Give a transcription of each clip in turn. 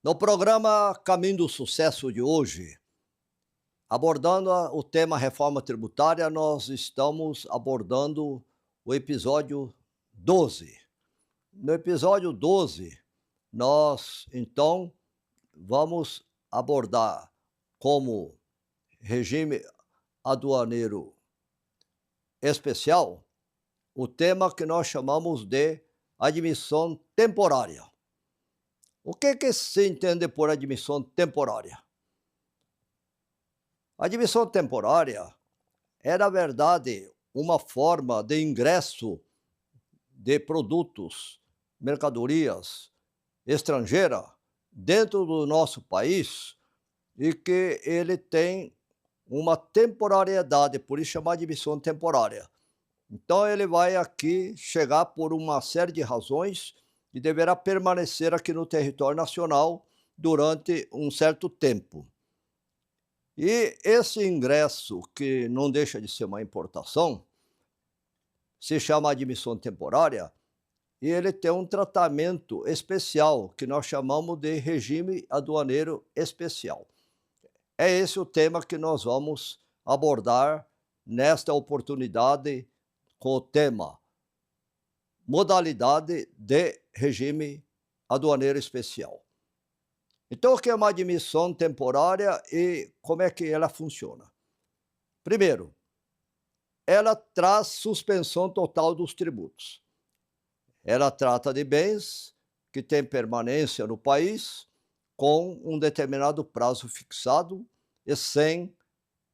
No programa Caminho do Sucesso de hoje, abordando o tema reforma tributária, nós estamos abordando o episódio 12. No episódio 12, nós então vamos abordar como regime aduaneiro especial o tema que nós chamamos de admissão temporária. O que se entende por admissão temporária? A admissão temporária é, na verdade, uma forma de ingresso de produtos, mercadorias estrangeiras dentro do nosso país e que ele tem uma temporariedade, por isso chama de admissão temporária. Então ele vai aqui chegar por uma série de razões e deverá permanecer aqui no território nacional durante um certo tempo. E esse ingresso, que não deixa de ser uma importação, se chama admissão temporária e ele tem um tratamento especial que nós chamamos de regime aduaneiro especial. É esse o tema que nós vamos abordar nesta oportunidade com o tema modalidade de regime aduaneiro especial. Então, o que é uma admissão temporária e como é que ela funciona? Primeiro, ela traz suspensão total dos tributos. Ela trata de bens que têm permanência no país com um determinado prazo fixado e sem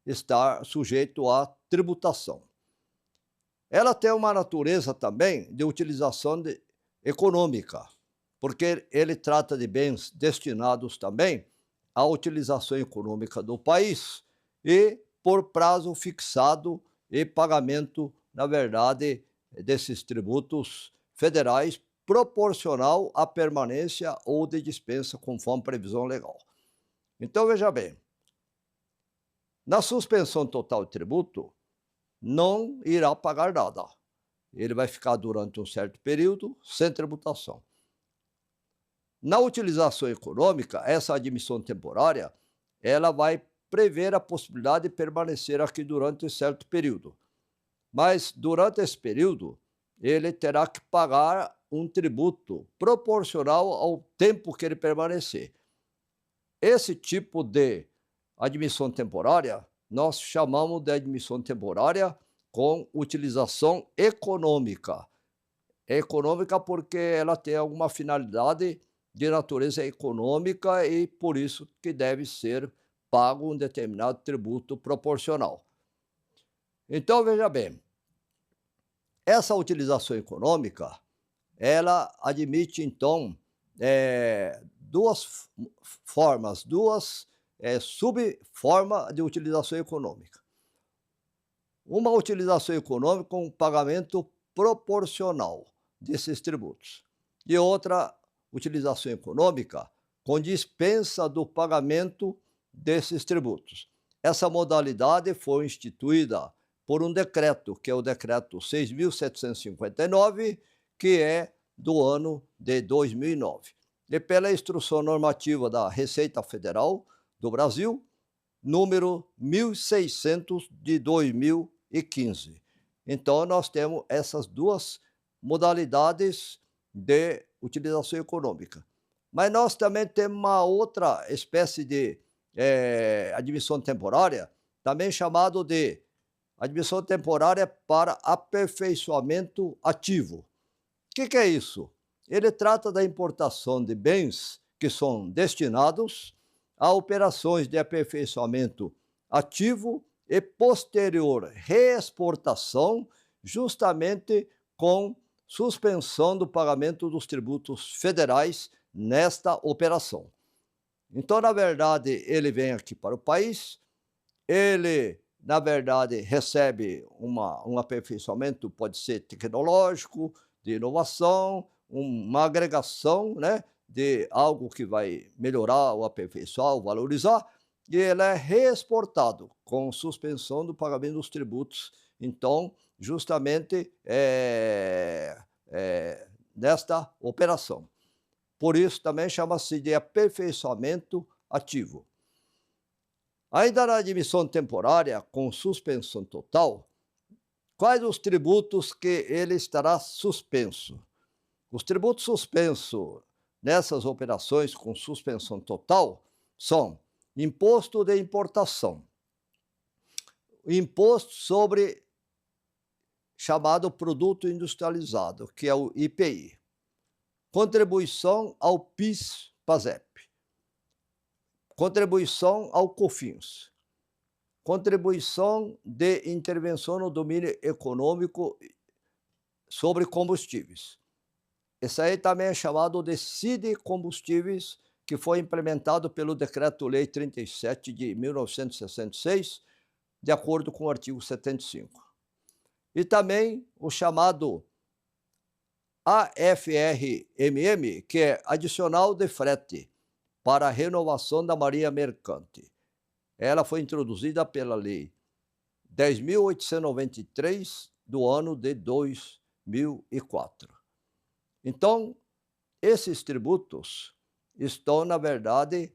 estar sujeito à tributação. Ela tem uma natureza também de utilização econômica, porque ele trata de bens destinados também à utilização econômica do país e por prazo fixado e pagamento, na verdade, desses tributos federais proporcional à permanência ou de dispensa conforme previsão legal. Então, veja bem, na suspensão total de tributo, não irá pagar nada. Ele vai ficar durante um certo período sem tributação. Na utilização econômica, essa admissão temporária, ela vai prever a possibilidade de permanecer aqui durante um certo período. Mas, durante esse período, ele terá que pagar um tributo proporcional ao tempo que ele permanecer. Esse tipo de admissão temporária, nós chamamos de admissão temporária com utilização econômica. É econômica porque ela tem alguma finalidade de natureza econômica e por isso que deve ser pago um determinado tributo proporcional. Então, veja bem, essa utilização econômica, ela admite, então, duas formas, subformas de utilização econômica. Uma utilização econômica com pagamento proporcional desses tributos. E outra utilização econômica com dispensa do pagamento desses tributos. Essa modalidade foi instituída por um decreto, que é o decreto 6.759, que é do ano de 2009. E pela instrução normativa da Receita Federal do Brasil, número 1600 de 2015. Então, nós temos essas duas modalidades de utilização econômica. Mas nós também temos uma outra espécie de admissão temporária, também chamado de admissão temporária para aperfeiçoamento ativo. O que é isso? Ele trata da importação de bens que são destinados a operações de aperfeiçoamento ativo e posterior reexportação, justamente com suspensão do pagamento dos tributos federais nesta operação. Então, na verdade, ele vem aqui para o país, ele, na verdade, recebe um aperfeiçoamento, pode ser tecnológico, de inovação, uma agregação, né, de algo que vai melhorar ou aperfeiçoar ou valorizar, e ele é reexportado com suspensão do pagamento dos tributos. Então, justamente nesta operação. Por isso também chama-se de aperfeiçoamento ativo. Ainda na admissão temporária com suspensão total, quais os tributos que ele estará suspenso? Os tributos suspensos nessas operações com suspensão total são imposto de importação, imposto sobre chamado produto industrializado, que é o IPI, contribuição ao PIS/PASEP, contribuição ao COFINS, contribuição de intervenção no domínio econômico sobre combustíveis. Esse aí também é chamado de CID Combustíveis, que foi implementado pelo Decreto-Lei 37 de 1966, de acordo com o artigo 75. E também o chamado AFRMM, que é Adicional de Frete para a Renovação da Marinha Mercante. Ela foi introduzida pela Lei 10.893 do ano de 2004. Então, esses tributos estão, na verdade,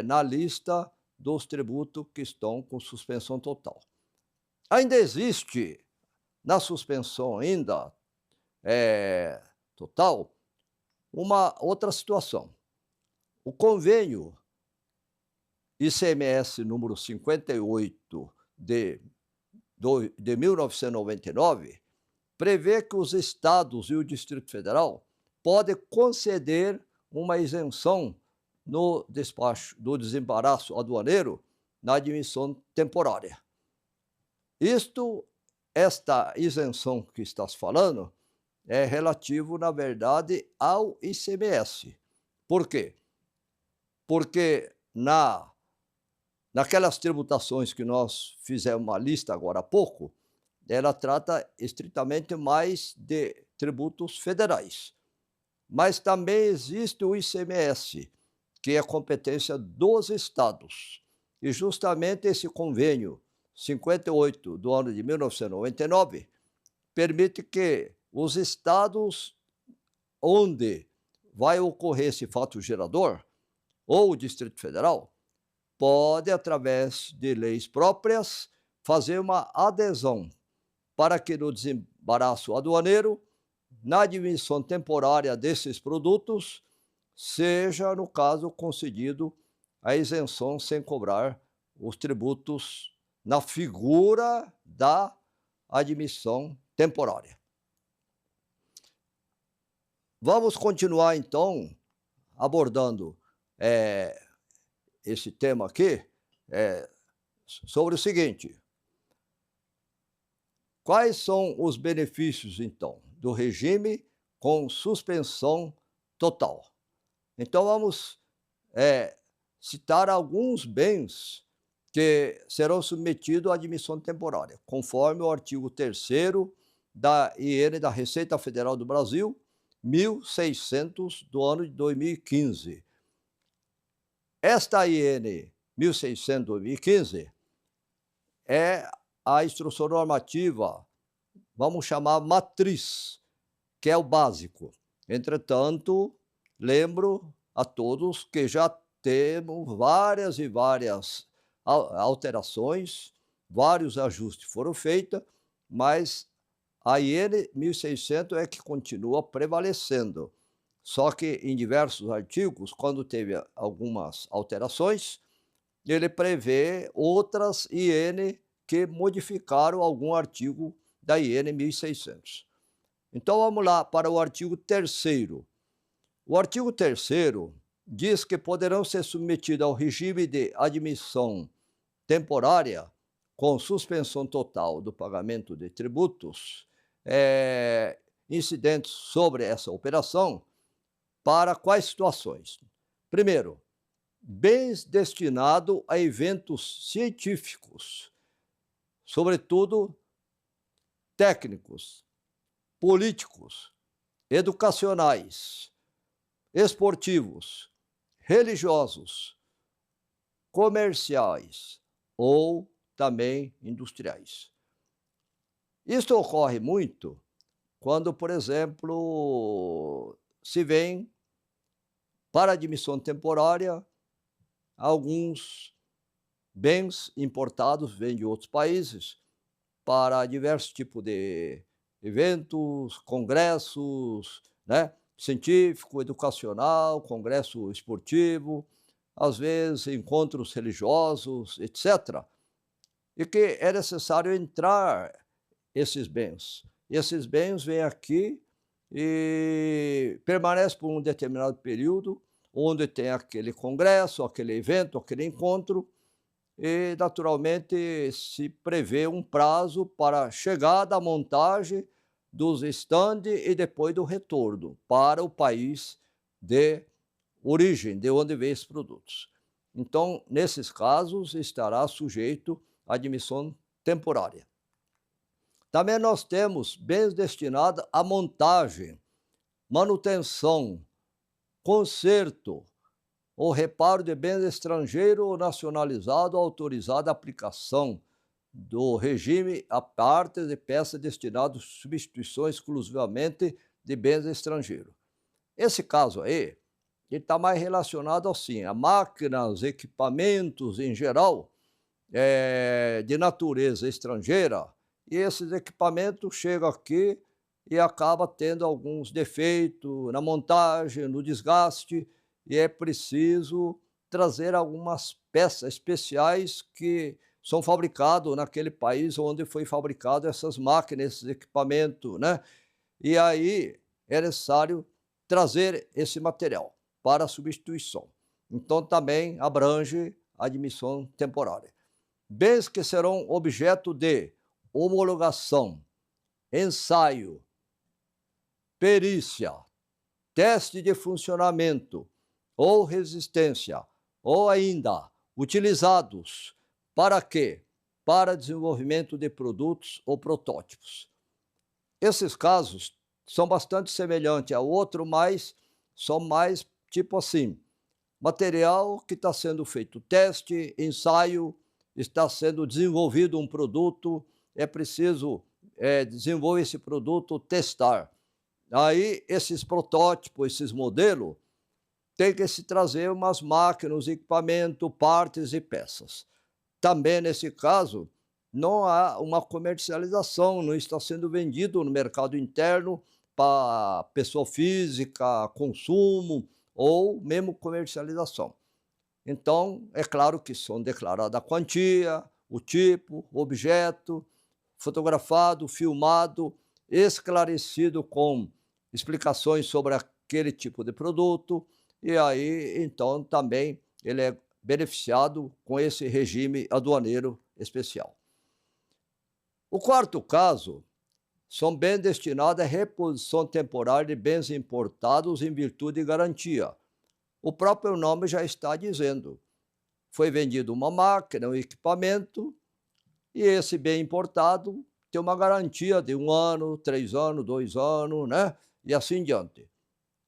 na lista dos tributos que estão com suspensão total. Ainda existe, na suspensão total, uma outra situação. O convênio ICMS número 58 de 1999 prevê que os estados e o Distrito Federal podem conceder uma isenção no despacho do desembaraço aduaneiro na admissão temporária. Esta isenção que estás falando é relativo, na verdade, ao ICMS. Por quê? Porque naquelas tributações que nós fizemos uma lista agora há pouco, ela trata estritamente mais de tributos federais. Mas também existe o ICMS, que é competência dos estados. E justamente esse convênio 58 do ano de 1999 permite que os estados onde vai ocorrer esse fato gerador, ou o Distrito Federal, pode, através de leis próprias, fazer uma adesão para que no desembaraço aduaneiro, na admissão temporária desses produtos, seja, no caso, concedido a isenção sem cobrar os tributos na figura da admissão temporária. Vamos continuar, então, abordando esse tema aqui, sobre o seguinte: quais são os benefícios, então, do regime com suspensão total? Então, vamos citar alguns bens que serão submetidos à admissão temporária, conforme o artigo 3º da IN da Receita Federal do Brasil, 1600 do ano de 2015. Esta IN 1600 de 2015 é a instrução normativa, vamos chamar matriz, que é o básico. Entretanto, lembro a todos que já temos várias e várias alterações, vários ajustes foram feitos, mas a IN 1600 é que continua prevalecendo. Só que em diversos artigos, quando teve algumas alterações, ele prevê outras IN que modificaram algum artigo da IN 1600. Então vamos lá para o artigo 3º. O artigo 3º diz que poderão ser submetidos ao regime de admissão temporária com suspensão total do pagamento de tributos incidentes sobre essa operação para quais situações? Primeiro, bens destinados a eventos científicos, sobretudo técnicos, políticos, educacionais, esportivos, religiosos, comerciais ou também industriais. Isso ocorre muito quando, por exemplo, se vem para admissão temporária, alguns bens importados vêm de outros países para diversos tipos de eventos, congressos, né? Científico, educacional, congresso esportivo, às vezes encontros religiosos, etc. E que é necessário entrar esses bens. Esses bens vêm aqui e permanecem por um determinado período, onde tem aquele congresso, aquele evento, aquele encontro, e naturalmente se prevê um prazo para a chegada, a montagem dos estandes e depois do retorno para o país de origem, de onde vêm esses produtos. Então, nesses casos, estará sujeito à admissão temporária. Também nós temos bens destinados à montagem, manutenção, conserto ou reparo de bens estrangeiros ou nacionalizado autorizado à aplicação do regime a partes de peças destinadas à substituição exclusivamente de bens estrangeiros. Esse caso aí, ele está mais relacionado assim, a máquinas, equipamentos em geral, de natureza estrangeira, e esses equipamentos chegam aqui e acabam tendo alguns defeitos na montagem, no desgaste, e é preciso trazer algumas peças especiais que são fabricados naquele país onde foi fabricado essas máquinas, esses equipamentos, né? E aí é necessário trazer esse material para substituição. Então também abrange a admissão temporária. Bens que serão objeto de homologação, ensaio, perícia, teste de funcionamento ou resistência, ou ainda utilizados para quê? Para desenvolvimento de produtos ou protótipos. Esses casos são bastante semelhantes ao outro, mas são mais tipo assim, material que está sendo feito teste, ensaio, está sendo desenvolvido um produto, é preciso desenvolver esse produto, testar. Aí esses protótipos, esses modelos, tem que se trazer umas máquinas, equipamento, partes e peças. Também nesse caso, não há uma comercialização, não está sendo vendido no mercado interno para pessoa física, consumo ou mesmo comercialização. Então, é claro que são declaradas a quantia, o tipo, o objeto, fotografado, filmado, esclarecido com explicações sobre aquele tipo de produto, e aí, então, também ele é beneficiado com esse regime aduaneiro especial. O quarto caso são bens destinados à reposição temporária de bens importados em virtude de garantia. O próprio nome já está dizendo. Foi vendido uma máquina, um equipamento, e esse bem importado tem uma garantia de 1 ano, 3 anos, 2 anos, né? E assim em diante.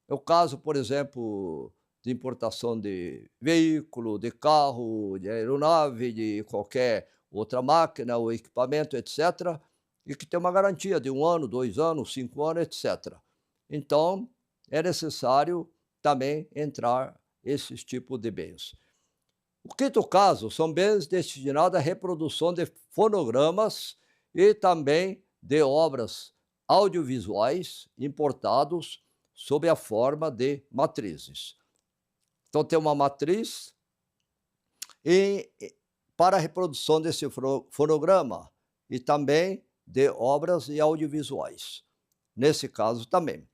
É o caso, por exemplo, de importação de veículo, de carro, de aeronave, de qualquer outra máquina ou equipamento, etc., e que tem uma garantia de 1 ano, 2 anos, 5 anos, etc. Então, é necessário também entrar esses tipos de bens. O quinto caso são bens destinados à reprodução de fonogramas e também de obras audiovisuais importados sob a forma de matrizes. Então tem uma matriz para a reprodução desse fonograma e também de obras e audiovisuais. Nesse caso também.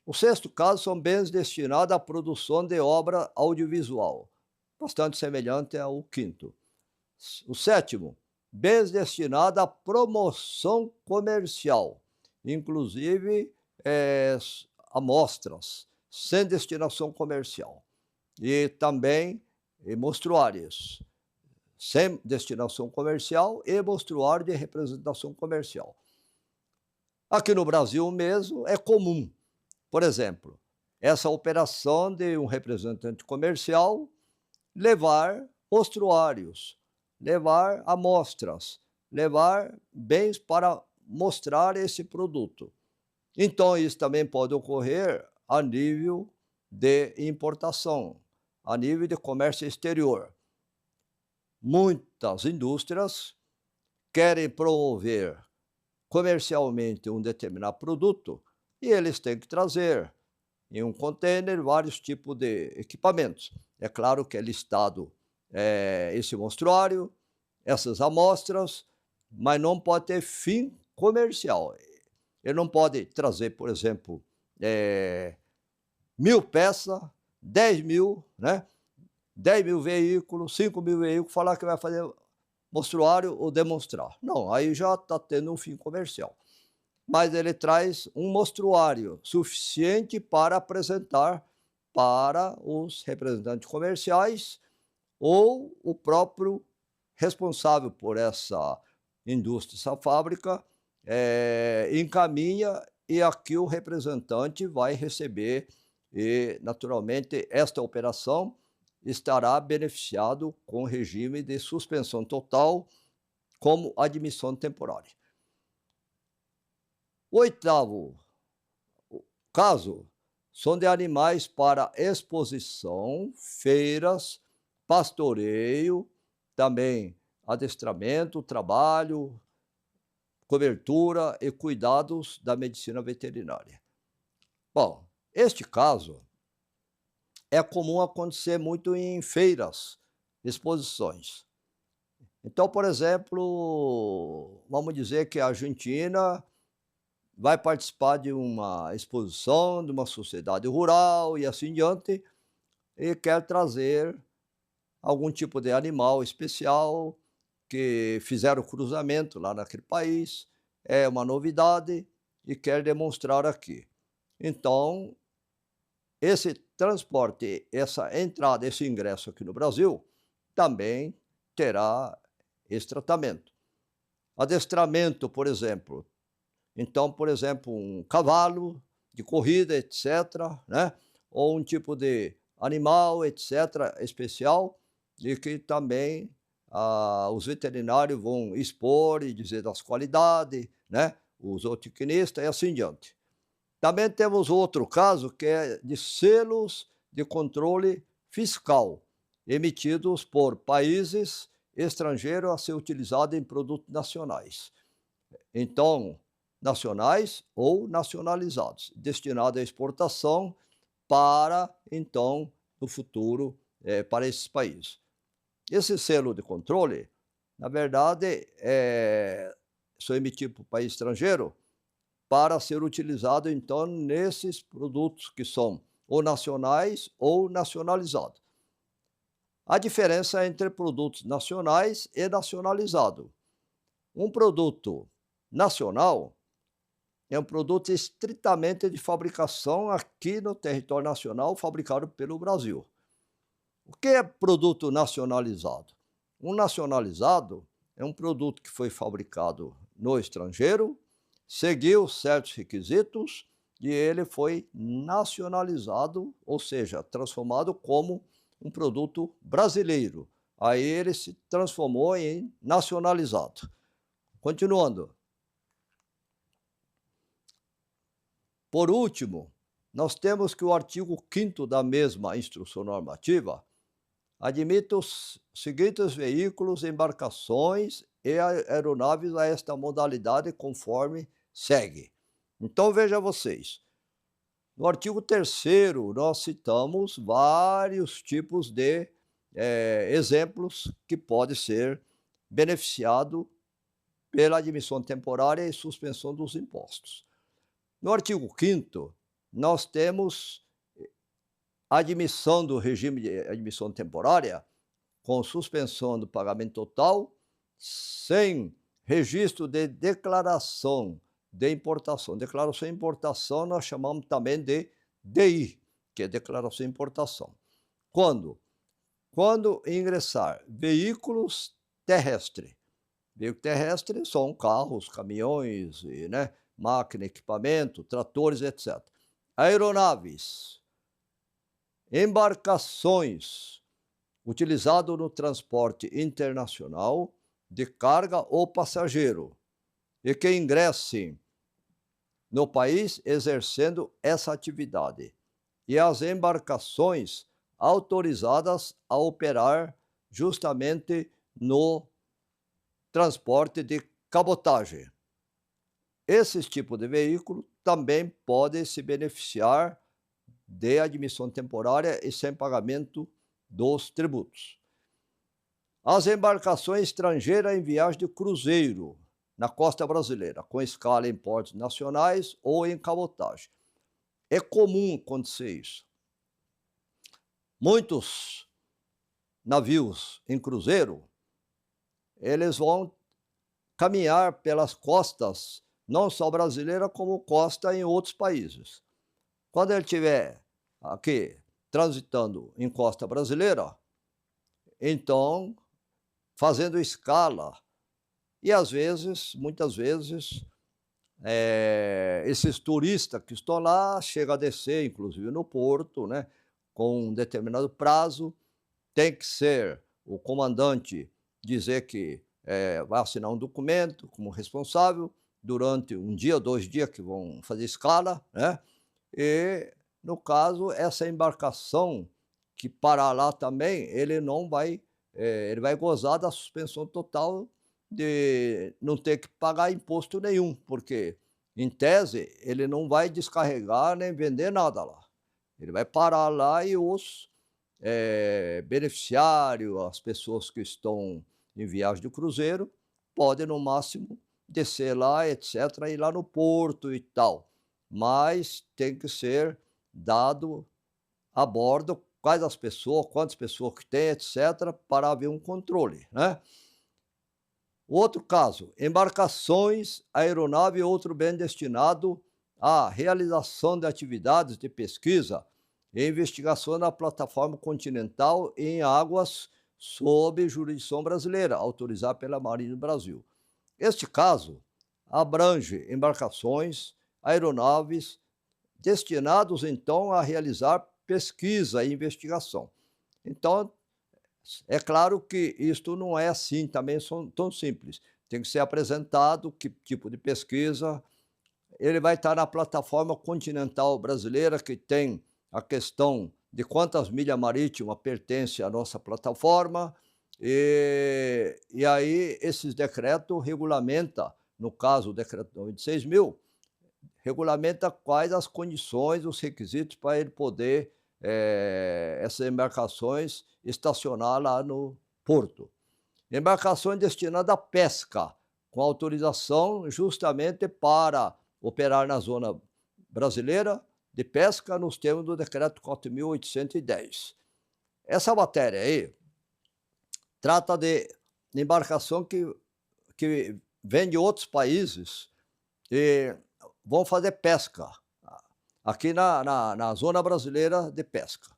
O sexto caso são bens destinados à produção de obra audiovisual, bastante semelhante ao quinto. O sétimo, bens destinados à promoção comercial, inclusive amostras, sem destinação comercial. E também mostruários, sem destinação comercial e mostruário de representação comercial. Aqui no Brasil mesmo é comum, por exemplo, essa operação de um representante comercial levar mostruários, levar amostras, levar bens para mostrar esse produto. Então, isso também pode ocorrer a nível de importação, a nível de comércio exterior. Muitas indústrias querem promover comercialmente um determinado produto e eles têm que trazer em um container vários tipos de equipamentos. É claro que é listado esse mostruário, essas amostras, mas não pode ter fim comercial. Ele não pode trazer, por exemplo, 1.000 peças, 10.000, né? 10.000 veículos, 5.000 veículos, falar que vai fazer mostruário ou demonstrar. Não, aí já está tendo um fim comercial. Mas ele traz um mostruário suficiente para apresentar para os representantes comerciais ou o próprio responsável por essa indústria, essa fábrica, encaminha e aqui o representante vai receber e, naturalmente, esta operação estará beneficiado com regime de suspensão total como admissão temporária. O oitavo caso são de animais para exposição, feiras, pastoreio, também adestramento, trabalho, cobertura e cuidados da medicina veterinária. Bom, este caso é comum acontecer muito em feiras, exposições. Então, por exemplo, vamos dizer que a Argentina vai participar de uma exposição de uma sociedade rural e assim diante, e quer trazer algum tipo de animal especial que fizeram cruzamento lá naquele país, é uma novidade e quer demonstrar aqui. Então, esse transporte, essa entrada, esse ingresso aqui no Brasil, também terá esse tratamento. Adestramento, por exemplo. Então, por exemplo, um cavalo de corrida, etc., né? Ou um tipo de animal, etc., especial, e que também os veterinários vão expor e dizer das qualidades, né? Os zootecnistas e assim diante. Também temos outro caso que é de selos de controle fiscal, emitidos por países estrangeiros a ser utilizados em produtos nacionais. Então, nacionais ou nacionalizados, destinados à exportação para, então, no futuro, para esses países. Esse selo de controle, na verdade, são emitidos para o país estrangeiro para ser utilizado, então, nesses produtos que são ou nacionais ou nacionalizados. A diferença entre produtos nacionais e nacionalizado. Um produto nacional é um produto estritamente de fabricação aqui no território nacional, fabricado pelo Brasil. O que é produto nacionalizado? Um nacionalizado é um produto que foi fabricado no estrangeiro, seguiu certos requisitos e ele foi nacionalizado, ou seja, transformado como um produto brasileiro. Aí ele se transformou em nacionalizado. Continuando. Por último, nós temos que o artigo 5º da mesma instrução normativa admite os seguintes veículos, embarcações e aeronaves a esta modalidade conforme segue. Então veja vocês, no artigo 3º nós citamos vários tipos de exemplos que pode ser beneficiado pela admissão temporária e suspensão dos impostos. No artigo 5º, nós temos a admissão do regime de admissão temporária com suspensão do pagamento total, sem registro de declaração de importação. Declaração de importação nós chamamos também de DI, que é declaração de importação. Quando? Quando ingressar veículos terrestres. Veículos terrestres são carros, caminhões, né? Máquina, equipamento, tratores, etc. Aeronaves, embarcações utilizadas no transporte internacional de carga ou passageiro e que ingressem no país exercendo essa atividade. e as embarcações autorizadas a operar justamente no transporte de cabotagem. Esses tipos de veículo também podem se beneficiar de admissão temporária e sem pagamento dos tributos. As embarcações estrangeiras em viagem de cruzeiro na costa brasileira, com escala em portos nacionais ou em cabotagem. É comum acontecer isso. Muitos navios em cruzeiro, eles vão caminhar pelas costas, não só brasileira, como costa em outros países. Quando ele estiver aqui transitando em costa brasileira, então fazendo escala, e às vezes, muitas vezes, esses turistas que estão lá chegam a descer, inclusive no porto, né, com um determinado prazo, tem que ser o comandante dizer que vai assinar um documento como responsável durante um dia, 2 dias que vão fazer escala, né? E, no caso, essa embarcação que parar lá também, ele não vai, ele vai gozar da suspensão total de não ter que pagar imposto nenhum, porque, em tese, ele não vai descarregar nem vender nada lá. Ele vai parar lá e os beneficiários, as pessoas que estão em viagem de cruzeiro, podem, no máximo, descer lá, etc., ir lá no porto e tal. Mas tem que ser dado a bordo quais as pessoas, quantas pessoas que tem, etc., para haver um controle, né? Outro caso, embarcações, aeronave e outro bem destinado à realização de atividades de pesquisa e investigação na plataforma continental e em águas sob jurisdição brasileira, autorizada pela Marinha do Brasil. Este caso abrange embarcações, aeronaves, destinados então a realizar pesquisa e investigação. Então, é claro que isto não é assim também tão simples. Tem que ser apresentado que tipo de pesquisa. Ele vai estar na plataforma continental brasileira, que tem a questão de quantas milhas marítimas pertencem à nossa plataforma, e aí esses decretos regulamenta, no caso o decreto 96.000, regulamenta quais as condições, os requisitos para ele poder, essas embarcações estacionar lá no porto. Embarcações destinadas à pesca, com autorização justamente para operar na zona brasileira de pesca nos termos do decreto 4.810. Essa matéria aí trata de embarcação que vem de outros países e vão fazer pesca aqui na zona brasileira de pesca.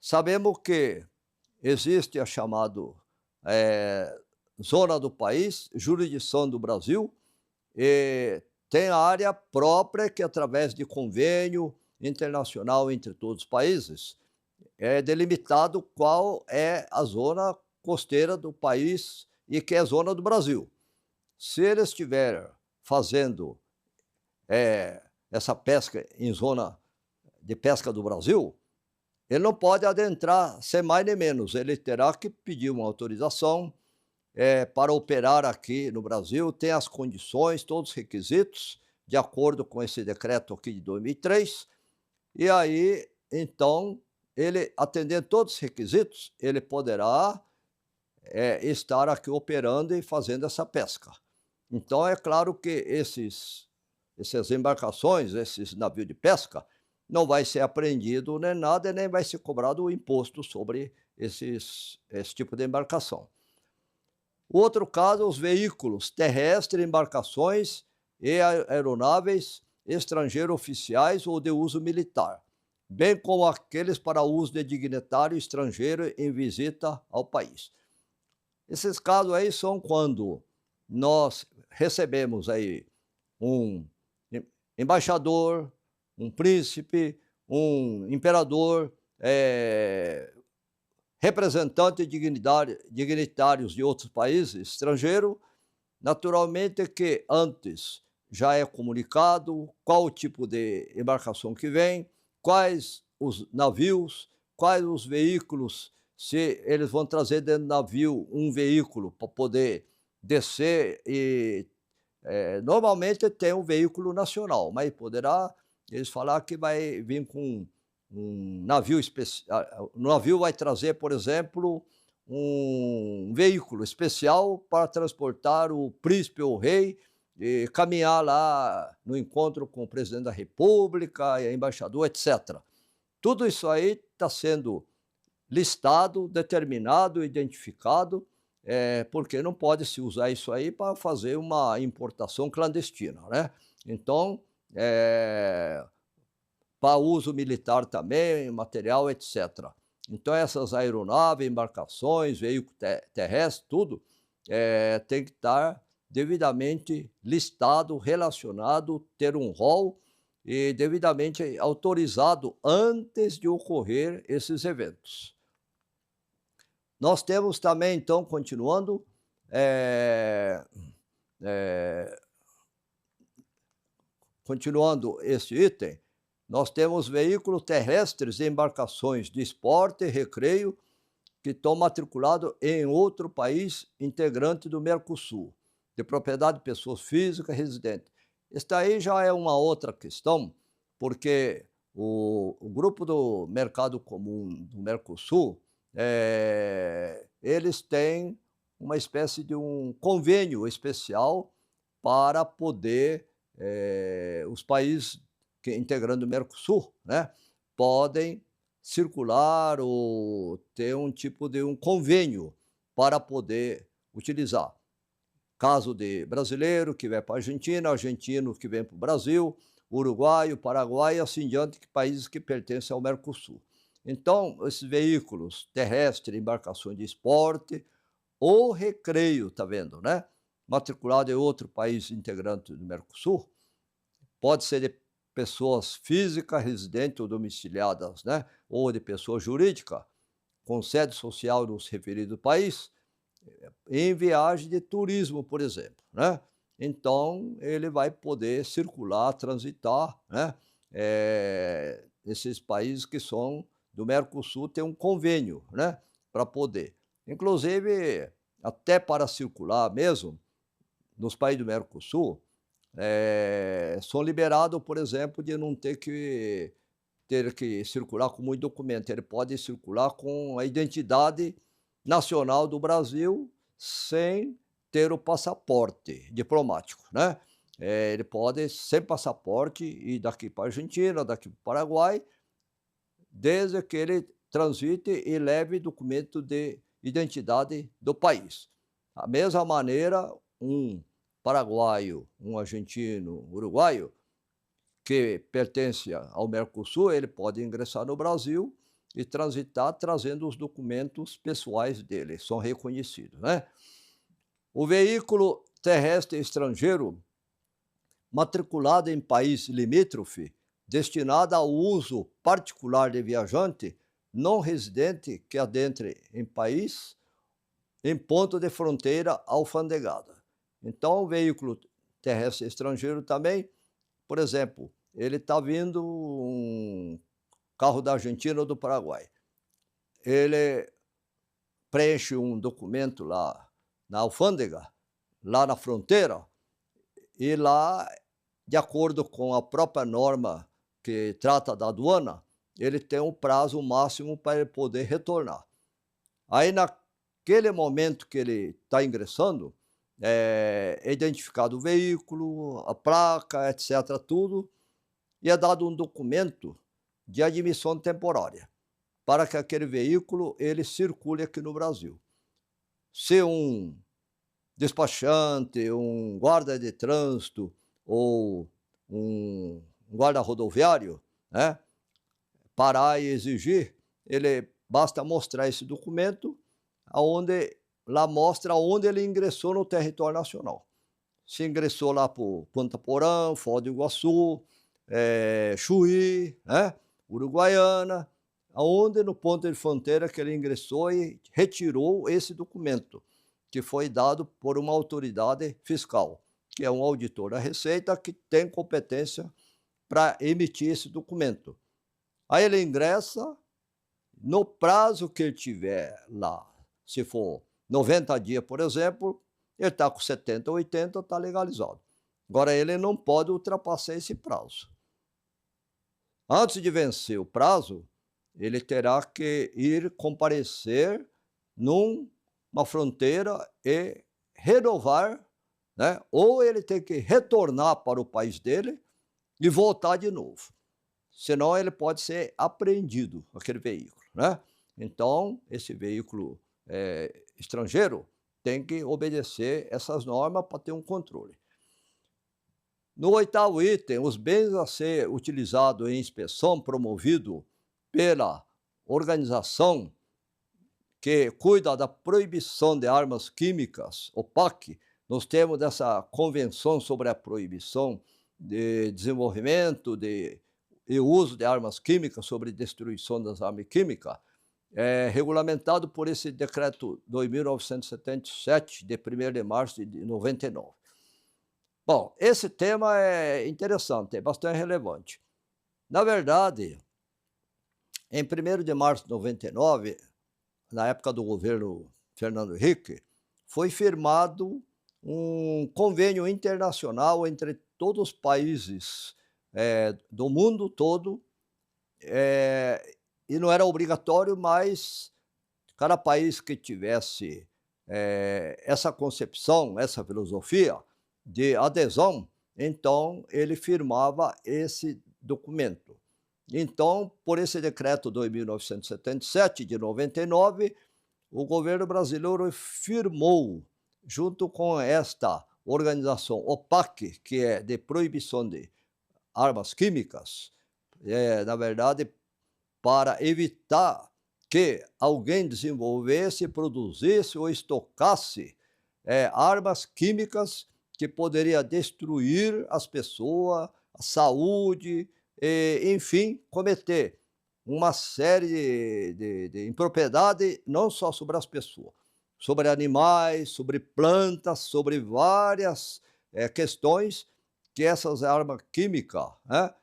Sabemos que existe a chamada zona do país, jurisdição do Brasil, e tem a área própria que, através de convênio internacional entre todos os países, é delimitado qual é a zona costeira do país e que é a zona do Brasil. Se eles estiverem fazendo essa pesca em zona de pesca do Brasil, ele não pode adentrar sem mais nem menos. Ele terá que pedir uma autorização para operar aqui no Brasil, tem as condições, todos os requisitos, de acordo com esse decreto aqui de 2003, e aí, então, ele, atendendo todos os requisitos, ele poderá estar aqui operando e fazendo essa pesca. Então, é claro que essas embarcações, esses navios de pesca, não vai ser apreendido nem nada, nem vai ser cobrado o imposto sobre esse tipo de embarcação. Outro caso, os veículos terrestres, embarcações e aeronaves estrangeiros oficiais ou de uso militar, bem como aqueles para uso de dignitário estrangeiro em visita ao país. Esses casos aí são quando nós recebemos aí um embaixador, um príncipe, um imperador, representantes dignitários de outros países estrangeiros, naturalmente que antes já é comunicado qual o tipo de embarcação que vem, quais os navios, quais os veículos, se eles vão trazer dentro do navio um veículo para poder descer e normalmente tem um veículo nacional, mas poderá eles falar que vai vir com um navio especial. O navio vai trazer, por exemplo, um veículo especial para transportar o príncipe ou o rei e caminhar lá no encontro com o presidente da República, e embaixador, etc. Tudo isso aí está sendo listado, determinado, identificado, porque não pode se usar isso aí para fazer uma importação clandestina, né? Então, para uso militar também, material, etc. Então, essas aeronaves, embarcações, veículos terrestres, tudo, tem que estar devidamente listado, relacionado, ter um rol e devidamente autorizado antes de ocorrer esses eventos. Nós temos também, então, continuando, continuando esse item, nós temos veículos terrestres e embarcações de esporte e recreio que estão matriculados em outro país integrante do Mercosul, de propriedade de pessoas físicas residentes. Isso aí já é uma outra questão, porque o grupo do Mercado Comum do Mercosul, eles têm uma espécie de um convênio especial para poder, os países integrando o Mercosul, né, podem circular ou ter um tipo de um convênio para poder utilizar. Caso de brasileiro que vai para a Argentina, argentino que vem para o Brasil, uruguaio, paraguai e assim diante, que países que pertencem ao Mercosul. Então, esses veículos terrestres, embarcações de esporte ou recreio, tá vendo, né? Matriculado em outro país integrante do Mercosul, pode ser de pessoas físicas residentes ou domiciliadas, né? Ou de pessoa jurídica com sede social nos referido país, em viagem de turismo, por exemplo, né? Então, ele vai poder circular, transitar, né? Esses países que são do Mercosul têm um convênio, né? Para poder. Inclusive, até para circular mesmo, nos países do Mercosul, são liberados, por exemplo, de não ter que circular com muito documento. Ele pode circular com a identidade nacional do Brasil sem ter o passaporte diplomático, né? Ele pode, sem passaporte, ir daqui para a Argentina, daqui para o Paraguai, desde que ele transite e leve documento de identidade do país. Da mesma maneira, um paraguaio, um argentino, uruguaio, que pertence ao Mercosul, ele pode ingressar no Brasil e transitar trazendo os documentos pessoais dele, são reconhecidos, né? O veículo terrestre estrangeiro matriculado em país limítrofe, destinado ao uso particular de viajante não residente que adentre em país em ponto de fronteira alfandegada. Então, o veículo terrestre estrangeiro também, por exemplo, ele está vindo um carro da Argentina ou do Paraguai. Ele preenche um documento lá na alfândega, lá na fronteira, e lá, de acordo com a própria norma que trata da aduana, ele tem um prazo máximo para ele poder retornar. Aí, naquele momento que ele está ingressando, é identificado o veículo, a placa, etc., tudo, e é dado um documento de admissão temporária para que aquele veículo ele circule aqui no Brasil. Se um despachante, um guarda de trânsito ou um guarda rodoviário, né, parar e exigir, ele basta mostrar esse documento, aonde lá mostra onde ele ingressou no território nacional. Se ingressou lá por Ponta Porã, Foz do Iguaçu, Chuí, né, Uruguaiana, aonde no ponto de fronteira que ele ingressou e retirou esse documento, que foi dado por uma autoridade fiscal, que é um auditor da Receita que tem competência para emitir esse documento. Aí ele ingressa, no prazo que ele tiver lá, se for 90 dias, por exemplo, ele está com 70, 80, está legalizado. Agora, ele não pode ultrapassar esse prazo. Antes de vencer o prazo, ele terá que ir comparecer numa fronteira e renovar, né? Ou ele tem que retornar para o país dele e voltar de novo. Senão ele pode ser apreendido, aquele veículo, né? Então, esse veículo estrangeiro tem que obedecer essas normas para ter um controle. No 8º item, os bens a ser utilizados em inspeção promovido pela organização que cuida da proibição de armas químicas, OPAC, nos termos dessa Convenção sobre a Proibição de Desenvolvimento e Uso de Armas Químicas, sobre destruição das armas químicas, regulamentado por esse decreto 2977, de 1º de março de 99. Bom, esse tema é interessante, é bastante relevante. Na verdade, em 1º de março de 99, na época do governo Fernando Henrique, foi firmado um convênio internacional entre todos os países do mundo todo, e não era obrigatório, mas cada país que tivesse essa concepção, essa filosofia de adesão, então ele firmava esse documento. Então, por esse decreto 2977 de 99, o governo brasileiro firmou, junto com esta organização OPAC, que é de proibição de armas químicas, na verdade, para evitar que alguém desenvolvesse, produzisse ou estocasse armas químicas que poderia destruir as pessoas, a saúde, enfim, cometer uma série de impropriedade, não só sobre as pessoas, sobre animais, sobre plantas, sobre várias questões que essas armas químicas, né,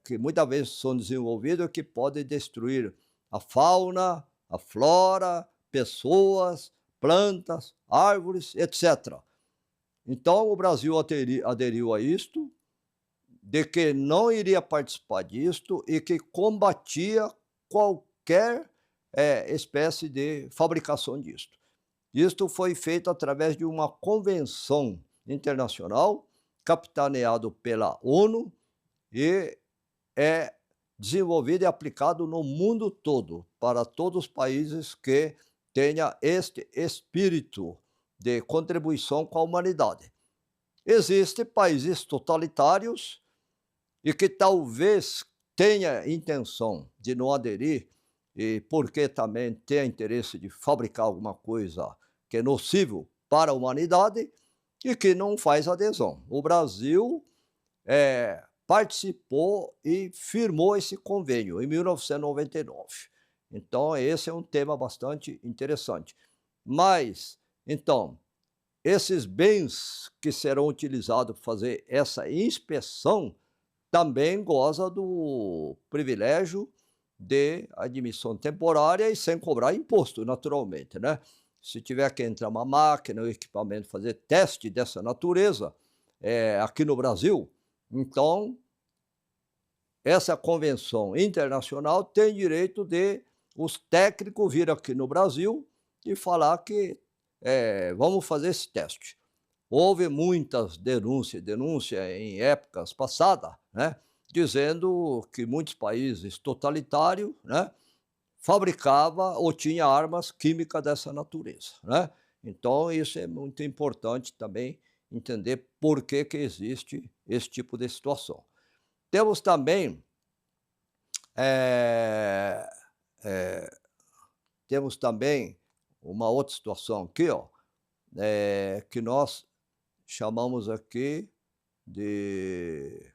que muitas vezes são desenvolvidas, que podem destruir a fauna, a flora, pessoas, plantas, árvores, etc. Então, o Brasil aderiu a isto, de que não iria participar disto e que combatia qualquer espécie de fabricação disto. Isto foi feito através de uma convenção internacional, capitaneado pela ONU, e é desenvolvido e aplicado no mundo todo, para todos os países que tenham este espírito de contribuição com a humanidade. Existem países totalitários e que talvez tenha intenção de não aderir, e porque também tem interesse de fabricar alguma coisa que é nocivo para a humanidade, e que não faz adesão. O Brasil participou e firmou esse convênio em 1999. Então, esse é um tema bastante interessante. Mas, então, esses bens que serão utilizados para fazer essa inspeção também gozam do privilégio de admissão temporária e sem cobrar imposto, naturalmente, né? Se tiver que entrar uma máquina, um equipamento, fazer teste dessa natureza aqui no Brasil, então essa convenção internacional tem direito de os técnicos vir aqui no Brasil e falar que vamos fazer esse teste. Houve muitas denúncias em épocas passadas, né, dizendo que muitos países totalitários, né, fabricavam ou tinham armas químicas dessa natureza, né? Então, isso é muito importante também entender por que existe esse tipo de situação. Temos também uma outra situação aqui, ó, que nós chamamos aqui de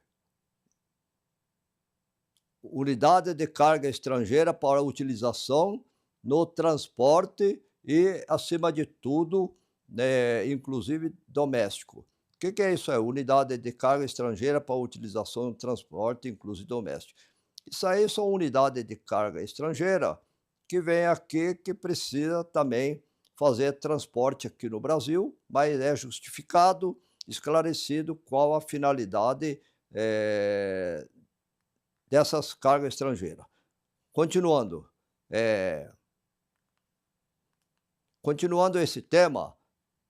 unidade de carga estrangeira para utilização no transporte e, acima de tudo, inclusive doméstico. O que é isso? Unidade de carga estrangeira para utilização no transporte, inclusive doméstico. Isso aí são unidades de carga estrangeira que vem aqui, que precisa também fazer transporte aqui no Brasil, mas é justificado, esclarecido qual a finalidade, dessas cargas estrangeiras. Continuando, eh, continuando esse tema,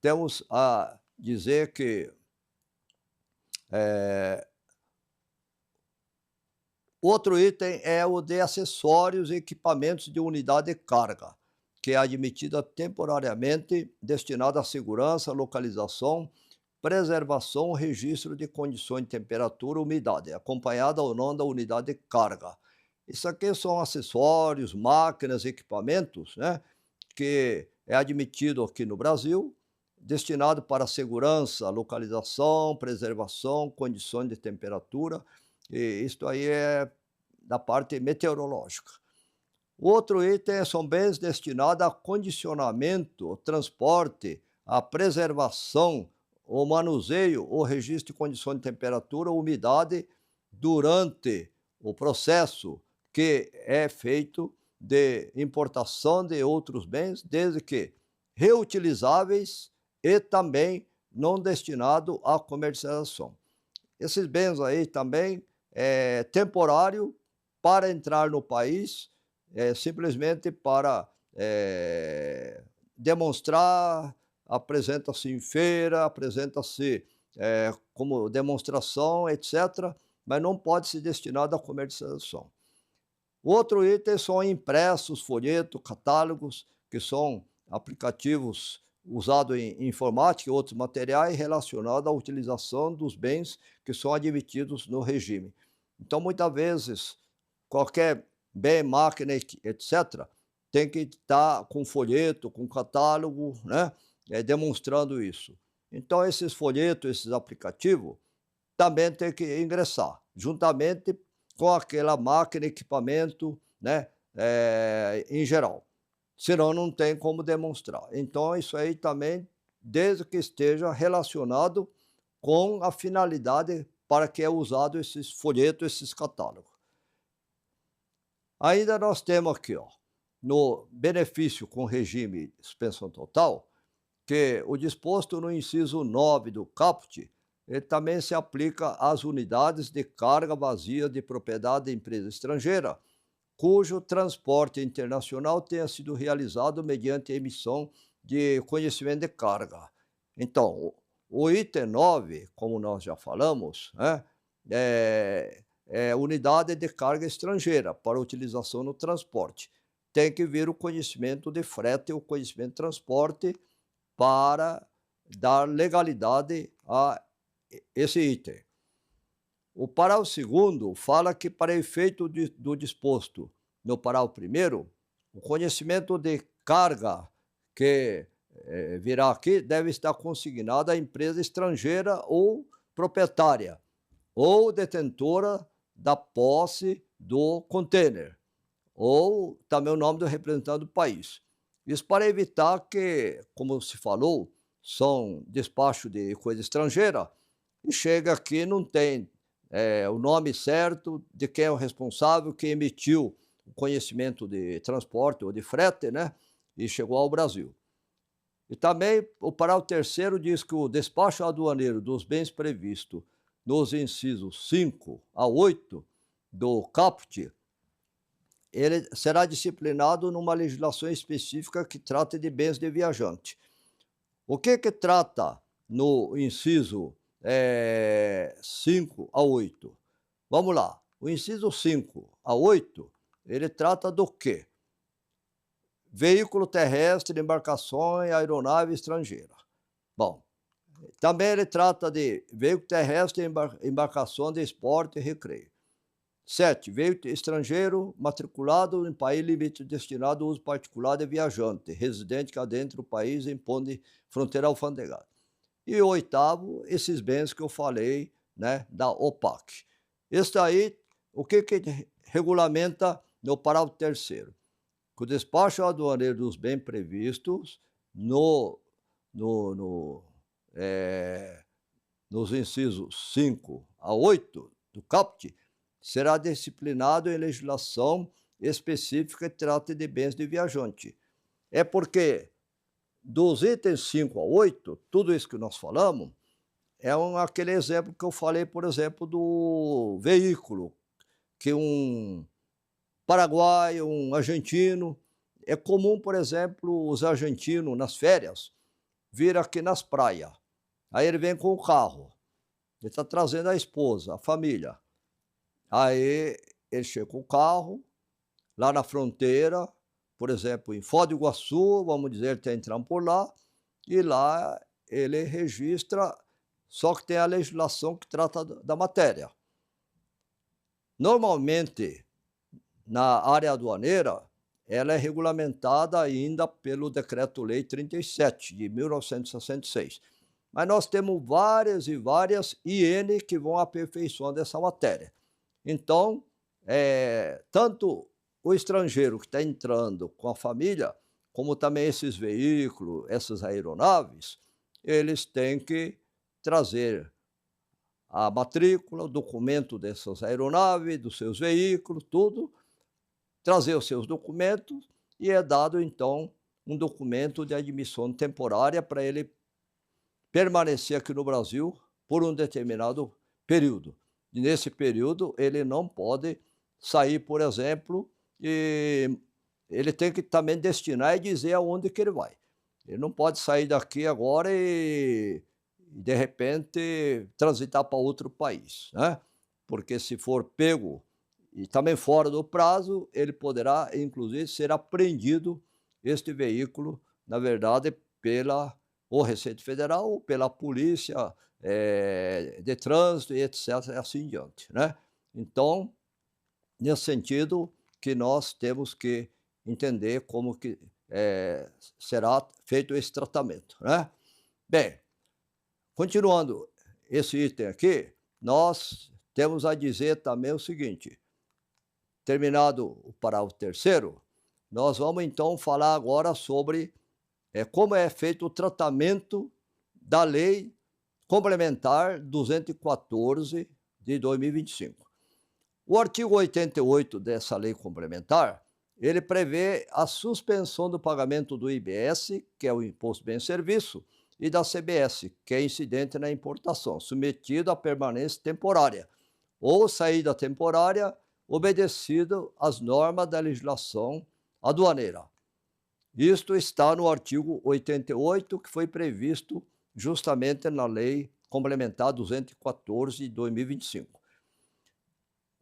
temos a dizer que, eh, outro item é o de acessórios e equipamentos de unidade de carga, que é admitida temporariamente, destinada à segurança, localização, preservação, registro de condições de temperatura, umidade, acompanhada ou não da unidade de carga. Isso aqui são acessórios, máquinas, equipamentos, né, que é admitido aqui no Brasil, destinado para segurança, localização, preservação, condições de temperatura, e isto aí é da parte meteorológica. O outro item são bens destinados a condicionamento, transporte, a preservação, o manuseio ou registro de condições de temperatura ou umidade durante o processo que é feito de importação de outros bens, desde que reutilizáveis e também não destinado à comercialização. Esses bens aí também é temporário para entrar no país, simplesmente para demonstrar, apresenta-se em feira, apresenta-se como demonstração, etc., mas não pode ser destinado à comercialização. Outro item são impressos, folhetos, catálogos, que são aplicativos usados em informática e outros materiais relacionados à utilização dos bens que são admitidos no regime. Então, muitas vezes, qualquer bem, máquina, etc., tem que estar com folheto, com catálogo, né, demonstrando isso. Então, esses folhetos, esses aplicativos, também tem que ingressar, juntamente com aquela máquina, equipamento, né, em geral. Senão não tem como demonstrar. Então isso aí também, desde que esteja relacionado com a finalidade para que é usado esses folhetos, esses catálogos. Ainda nós temos aqui, ó, no benefício com regime de suspensão total, que o disposto no inciso 9 do caput, ele também se aplica às unidades de carga vazia de propriedade da empresa estrangeira, cujo transporte internacional tenha sido realizado mediante a emissão de conhecimento de carga. Então, o item 9, como nós já falamos, né, é unidade de carga estrangeira para utilização no transporte. Tem que vir o conhecimento de frete ou conhecimento de transporte para dar legalidade a esse item. O parágrafo 2º fala que, para efeito do disposto no parágrafo 1º, o conhecimento de carga que virá aqui deve estar consignado à empresa estrangeira ou proprietária ou detentora da posse do container, ou também o nome do representante do país. Isso para evitar que, como se falou, são despacho de coisa estrangeira, e chega aqui e não tem o nome certo de quem é o responsável, quem emitiu o conhecimento de transporte ou de frete, né? E chegou ao Brasil. E também o parágrafo 3º diz que o despacho aduaneiro dos bens previsto nos incisos 5 a 8 do caput, ele será disciplinado numa legislação específica que trata de bens de viajante. O que trata no inciso 5 a 8? Vamos lá. O inciso 5 a 8, ele trata do quê? Veículo terrestre, embarcações, aeronave estrangeira. Bom, também ele trata de veículo terrestre, embarcação de esporte e recreio. 7. Veículo estrangeiro matriculado em país limite destinado ao uso particular de viajante, residente cá dentro do país em ponte fronteira alfandegada. E 8º, esses bens que eu falei, né, da OPAC. Esse aí, o que regulamenta no parágrafo 3º? Que o despacho aduaneiro dos bens previstos nos incisos 5 a 8 do caput será disciplinado em legislação específica que trate de bens de viajante. É porque dos itens 5 a 8, tudo isso que nós falamos, aquele exemplo que eu falei, por exemplo, do veículo, que um paraguaio, um argentino, é comum, por exemplo, os argentinos nas férias vir aqui nas praias. Aí ele vem com o carro, ele está trazendo a esposa, a família. Aí ele chega com o carro, lá na fronteira, por exemplo, em Foz do Iguaçu, vamos dizer, ele está entrando por lá, e lá ele registra, só que tem a legislação que trata da matéria. Normalmente, na área aduaneira, ela é regulamentada ainda pelo Decreto-Lei 37, de 1966. Mas nós temos várias e várias IN que vão aperfeiçoando essa matéria. Então, tanto o estrangeiro que está entrando com a família, como também esses veículos, essas aeronaves, eles têm que trazer a matrícula, o documento dessas aeronaves, dos seus veículos, tudo, trazer os seus documentos e é dado, então, um documento de admissão temporária para ele permanecer aqui no Brasil por um determinado período. E nesse período ele não pode sair, por exemplo, e ele tem que também destinar e dizer aonde que ele vai. Ele não pode sair daqui agora e de repente transitar para outro país, né? Porque se for pego e também fora do prazo, ele poderá, inclusive, ser apreendido este veículo, na verdade, pela ou Receita Federal ou pela Polícia de Trânsito e etc, assim em diante, né? Então, nesse sentido que nós temos que entender como que será feito esse tratamento, né? Bem, continuando esse item aqui, nós temos a dizer também o seguinte: terminado o parágrafo 3º, nós vamos então falar agora sobre como é feito o tratamento da Lei Complementar 214 de 2025. O artigo 88 dessa lei complementar, ele prevê a suspensão do pagamento do IBS, que é o Imposto de Bem e Serviço, e da CBS, que é incidente na importação, submetido à permanência temporária ou saída temporária, obedecido às normas da legislação aduaneira. Isto está no artigo 88, que foi previsto justamente na Lei Complementar 214 de 2025.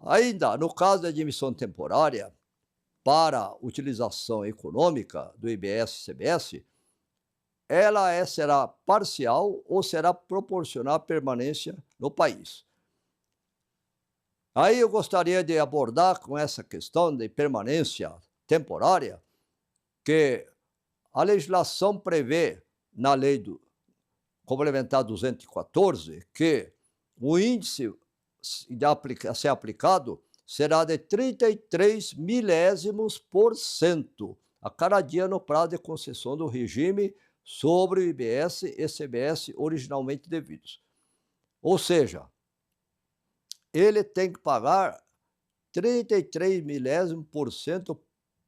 Ainda, no caso da admissão temporária para utilização econômica do IBS e CBS, ela será parcial ou será proporcional à permanência no país. Aí eu gostaria de abordar com essa questão de permanência temporária, que a legislação prevê, na Lei Complementar 214, que o índice a ser aplicado será de 33 milésimos% a cada dia no prazo de concessão do regime sobre o IBS e CBS originalmente devidos. Ou seja, ele tem que pagar 33 milésimos%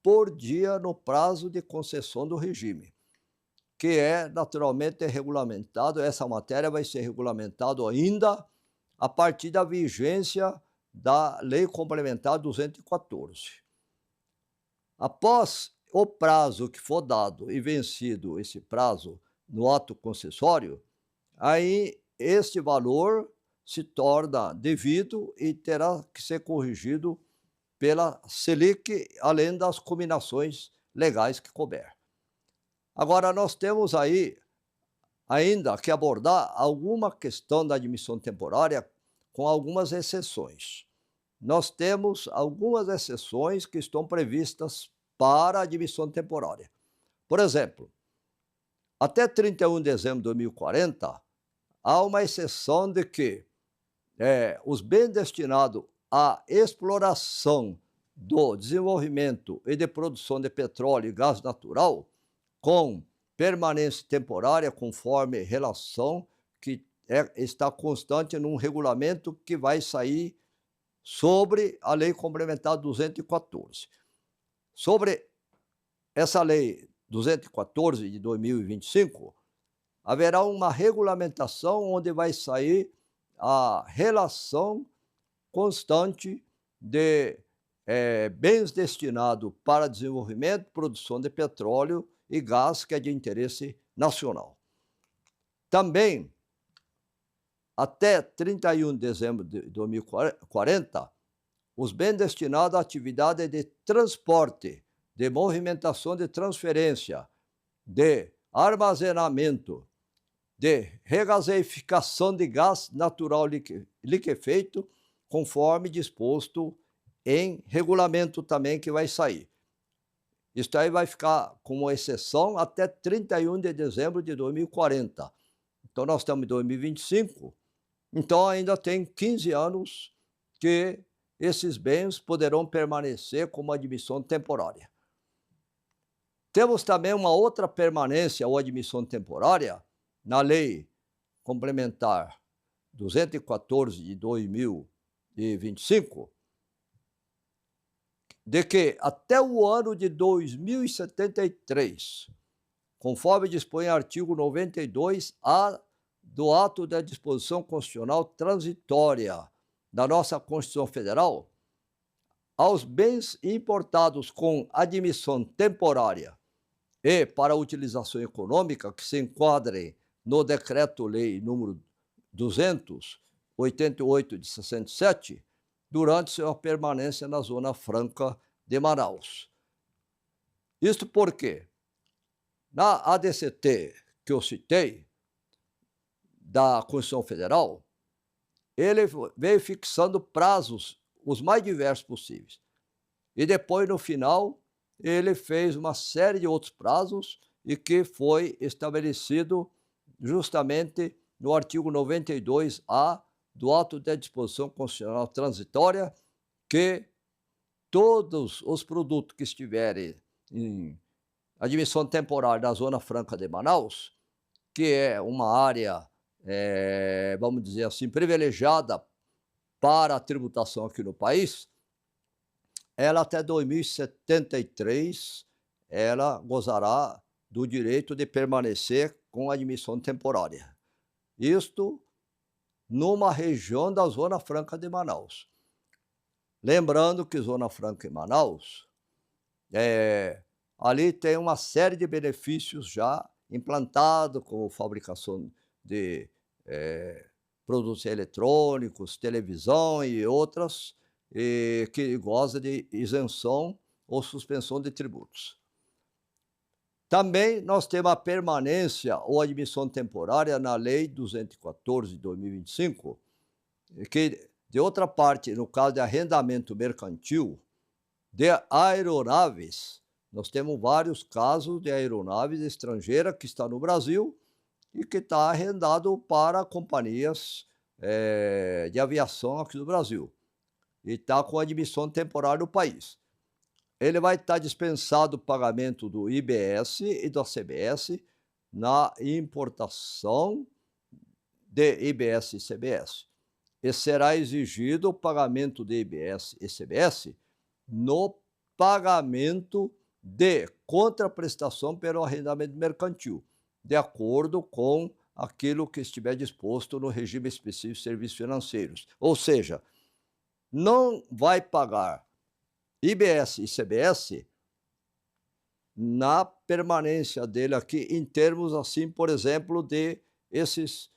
por dia no prazo de concessão do regime, que naturalmente regulamentado, essa matéria vai ser regulamentado ainda a partir da vigência da Lei Complementar 214. Após o prazo que for dado e vencido esse prazo no ato concessório, aí este valor se torna devido e terá que ser corrigido pela Selic, além das combinações legais que couber. Agora, nós temos aí ainda que abordar alguma questão da admissão temporária com algumas exceções. Nós temos algumas exceções que estão previstas para a admissão temporária. Por exemplo, até 31 de dezembro de 2040, há uma exceção de que os bens destinados à exploração do desenvolvimento e de produção de petróleo e gás natural com permanência temporária, conforme relação que está constante num regulamento que vai sair sobre a Lei Complementar 214. Sobre essa Lei 214 de 2025, haverá uma regulamentação onde vai sair a relação constante de bens destinados para desenvolvimento, produção de petróleo e gás, que é de interesse nacional. Também, até 31 de dezembro de 2040, os bens destinados à atividade de transporte, de movimentação de transferência, de armazenamento, de regaseificação de gás natural liquefeito, conforme disposto em regulamento também que vai sair. Isso aí vai ficar como exceção até 31 de dezembro de 2040. Então, nós estamos em 2025, então ainda tem 15 anos que esses bens poderão permanecer como admissão temporária. Temos também uma outra permanência ou admissão temporária na Lei Complementar 214 de 2025, de que até o ano de 2073, conforme dispõe o artigo 92-A do ato da disposição constitucional transitória da nossa Constituição Federal, aos bens importados com admissão temporária e para utilização econômica que se enquadrem no Decreto-Lei número 288 de 67, durante sua permanência na Zona Franca de Manaus. Isto porque, na ADCT que eu citei, da Constituição Federal, ele veio fixando prazos os mais diversos possíveis. E depois, no final, ele fez uma série de outros prazos e que foi estabelecido justamente no artigo 92-A do ato de disposição constitucional transitória, que todos os produtos que estiverem em admissão temporária da Zona Franca de Manaus, que é uma área, vamos dizer assim, privilegiada para a tributação aqui no país, ela até 2073, ela gozará do direito de permanecer com admissão temporária. Isto numa região da Zona Franca de Manaus. Lembrando que Zona Franca de Manaus, ali tem uma série de benefícios já implantados, como fabricação de produtos eletrônicos, televisão e outras, que goza de isenção ou suspensão de tributos. Também nós temos a permanência ou admissão temporária na Lei 214 de 2025, que, de outra parte, no caso de arrendamento mercantil de aeronaves, nós temos vários casos de aeronaves estrangeiras que estão no Brasil e que está arrendado para companhias de aviação aqui do Brasil e está com admissão temporária no país. Ele vai estar dispensado o pagamento do IBS e do CBS na importação de IBS e CBS. E será exigido o pagamento de IBS e CBS no pagamento de contraprestação pelo arrendamento mercantil, de acordo com aquilo que estiver disposto no regime específico de serviços financeiros. Ou seja, não vai pagar IBS e CBS na permanência dele aqui, em termos assim, por exemplo, de essas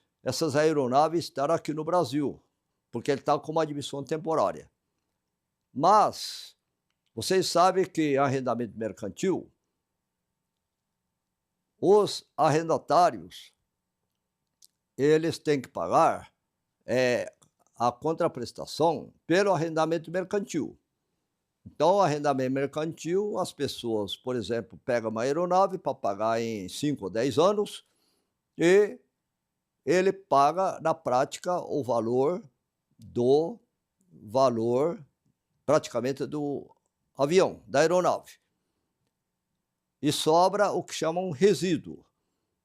aeronaves estar aqui no Brasil, porque ele está com uma admissão temporária. Mas vocês sabem que arrendamento mercantil, os arrendatários, eles têm que pagar a contraprestação pelo arrendamento mercantil. Então, o arrendamento mercantil, as pessoas, por exemplo, pegam uma aeronave para pagar em 5 ou 10 anos e ele paga, na prática, o valor praticamente do avião, da aeronave. E sobra o que chamam um resíduo.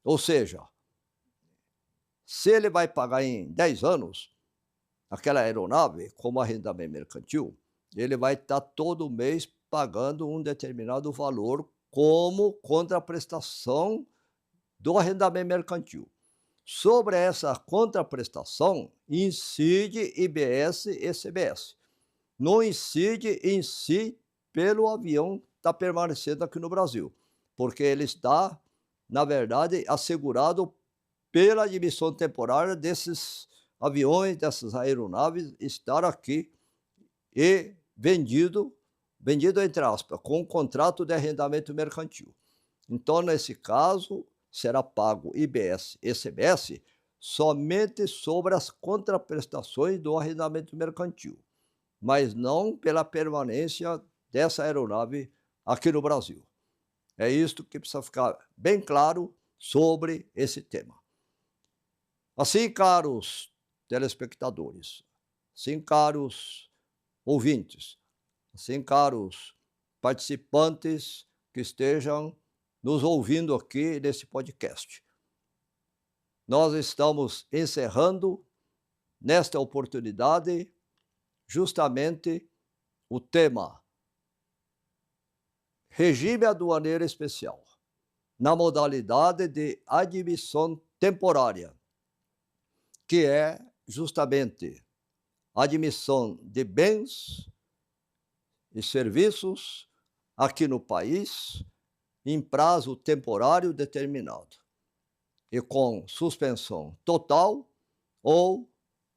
Ou seja, se ele vai pagar em 10 anos, aquela aeronave, como arrendamento mercantil, ele vai estar todo mês pagando um determinado valor como contraprestação do arrendamento mercantil. Sobre essa contraprestação, incide IBS e CBS. Não incide em si pelo avião estar permanecendo aqui no Brasil, porque ele está, na verdade, assegurado pela admissão temporária desses aviões, dessas aeronaves estar aqui e vendido entre aspas, com um contrato de arrendamento mercantil. Então, nesse caso, será pago IBS e CBS somente sobre as contraprestações do arrendamento mercantil, mas não pela permanência dessa aeronave aqui no Brasil. É isto que precisa ficar bem claro sobre esse tema. Assim, caros telespectadores, assim, caros ouvintes, assim, caros participantes que estejam nos ouvindo aqui nesse podcast. Nós estamos encerrando, nesta oportunidade, justamente o tema Regime Aduaneiro Especial, na modalidade de admissão temporária, que é justamente admissão de bens e serviços aqui no país em prazo temporário determinado e com suspensão total ou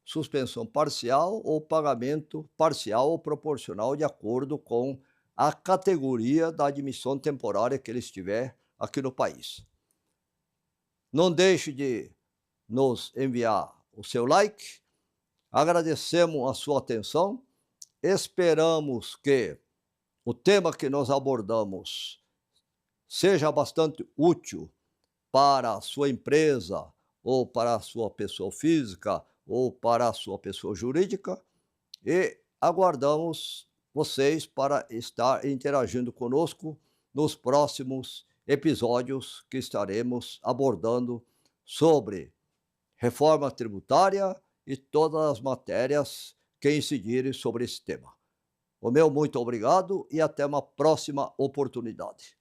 suspensão parcial ou pagamento parcial ou proporcional de acordo com a categoria da admissão temporária que ele estiver aqui no país. Não deixe de nos enviar o seu like, agradecemos a sua atenção, esperamos que o tema que nós abordamos seja bastante útil para a sua empresa, ou para a sua pessoa física, ou para a sua pessoa jurídica, e aguardamos vocês para estar interagindo conosco nos próximos episódios que estaremos abordando sobre reforma tributária e todas as matérias que incidirem sobre esse tema. O meu muito obrigado e até uma próxima oportunidade.